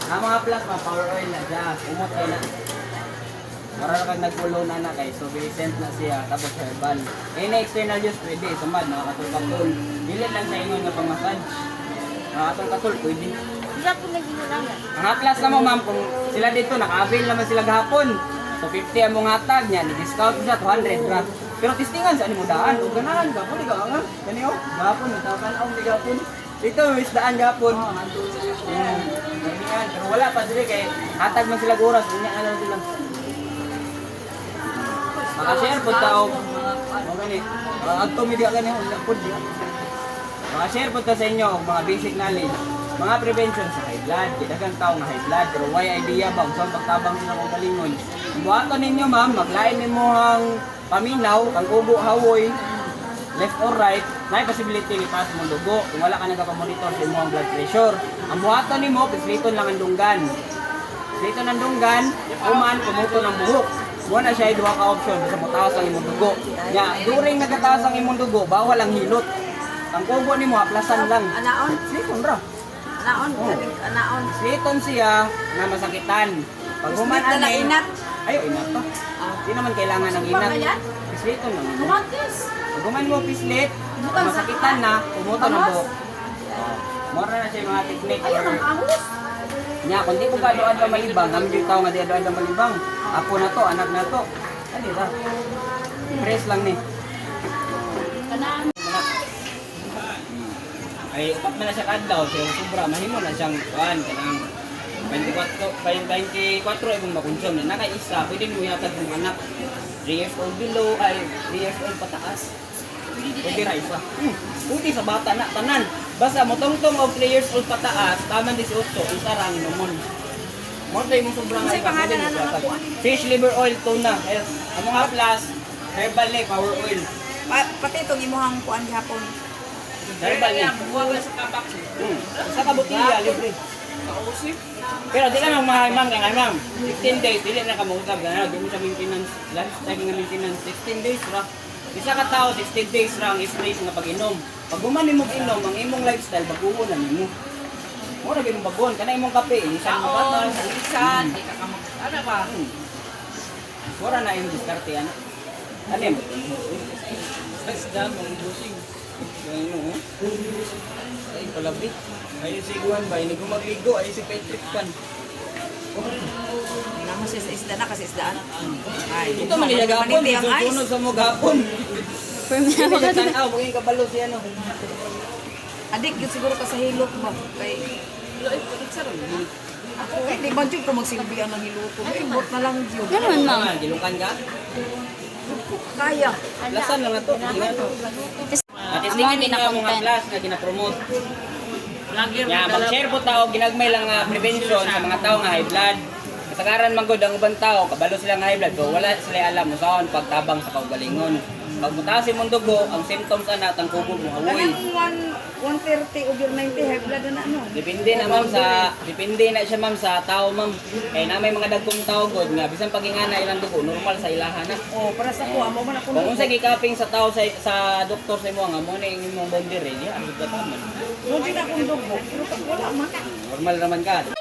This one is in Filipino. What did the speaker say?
Mga plus, mga power oil na siya. Umot kayo na. Mara kang nagpulo na kay so Vincent na siya tapos herbal. Na external use pwede sumad nakakatul-katul. Dili lang sa ingon nga pang-massage. Nakakatul-katul pwede. Isa po naghinulangan. Mga class na mo ma'am kung sila dito naka-avail naman sila gahapon. So 50 ang mong hatag niya, ni-discount siya 200 ra. Pero testingan sa mo daan o ganahan ka pwede ka nga. Kani oh, gahapon nagtatan-aw ni gahapon. Dito is daan gahapon. Pero wala pa dili kay hatag man sila oras unya ano sila. Maka-share po tao. O gani. Adto media gani unya pod. Maka-share po ta sa inyo og mga basic knowledge. Mga prevention sa high blood, daghang tao nga high blood pero why idea ba kung saan pagtabang sila kung galingon. Buhaton ninyo ma'am, maglain nimo ang paminaw, kang ubo hawoy, left or right, may possibility ipas mo dugo kung wala ka nagapa-monitor sa imong blood pressure. Ang buhaton nimo, pisliton lang ang dunggan. Pisliton ang dunggan, uman pumuto ng buhok. Mo na siya duha ka option sa mataas ang imong dugo. Nya, during nagataas ang imong dugo, bawal ang hilot. Ang kubo nimo aplasan lang. Anaon? Sliton ra. Anaon? Anaon? Sliton siya na masakitan. Pag human Split na ani, inat. ayo inat pa. Di naman kailangan ng inat. Pisliton lang. Bumatis. Pag human mo pislit, masakitan na, pumuto ng buhok. Mora na siya yung mga technique. Ayun ang ahos. Nya, kung di ko ka doon na malibang, kami yung tao nga di doon na malibang. Apo na to, anak na to. Ano ba? Press lang ni. Kanaan. Ay, upat na siya kadlaw, so sobra, mahimo na siyang kuhan, kanang 24 ay kung makonsum na kay isa, pwede mo yatag ng anak 3 years old below, ay 3 years old pataas. Pwede ra isa. Pwede sa bata na, tanan. Basta motongtong og 3 years old pataas, taman 18, isa ra ang inomon. Mo tayo mong sobrang ay pangalan na fish liver oil, tuna, health. Ang mga plus, herbal ni, power oil. Pati itong imuhang kuan gihapon. Herbal ni. Sa kabutilya, libre. Pero di ka nang mahimang kay ma'am. 16 days, dili na ka mangutab na. Di mo sa maintenance, lifestyle nga maintenance, 16 days ra. Isa ka tao, 16 days ra ang straight nga pag-inom. Pag guman mo inom, ang imong lifestyle, baguhon na nimo. Mo ra gyud baguhon, kana imong kape, isan mo batal, isan, di ka kamag. Ano ba? Mura na yung diskarte yan. Alim. Stress dam, ang busing. Ano, ay, palabit. Ay, siguan ba? Hindi ko magligo. Ay, si Patrick Pan. Namo siya sa isda na kasi isdaan. Ay, Ito man niya gapon. Susunod sa mo gapon. Hindi siya tanaw. Huwag yung kabalo si ano. Adik, yun siguro ka sa hilot ba? Kay... Ako, di ba dyan ko magsilbihan ng hiluto? Ibot na lang yun. Ganun, ma'am. Gilukan ka? Kaya. Lasan lang na to. At least tingin din nga mga class na ginapromote. Yeah, mag-share po tao, ginagmay lang prevention sa mga tao nga high blood. Kasagaran man gud ang ubang tao, kabalo sila nga high blood, so wala sila alam kung saan pagtabang sa kaugalingon. Pag mutaas imong dugo, ang symptoms ana tang kubo mo hawoy. Kanang 130 over 90 high blood na ano. Depende na siya ma'am sa tao ma'am. Kaya na may mga dagkong tao god nga bisan pagingana ilang dugo normal sa ilaha na. Oh, para sa ko amo man ako. Kung unsa gikaping sa tao sa doktor sa imo nga mo na imong boundary, di ang gataman. Mo din akong dugo, pero pag wala man. Normal naman ka, di ba?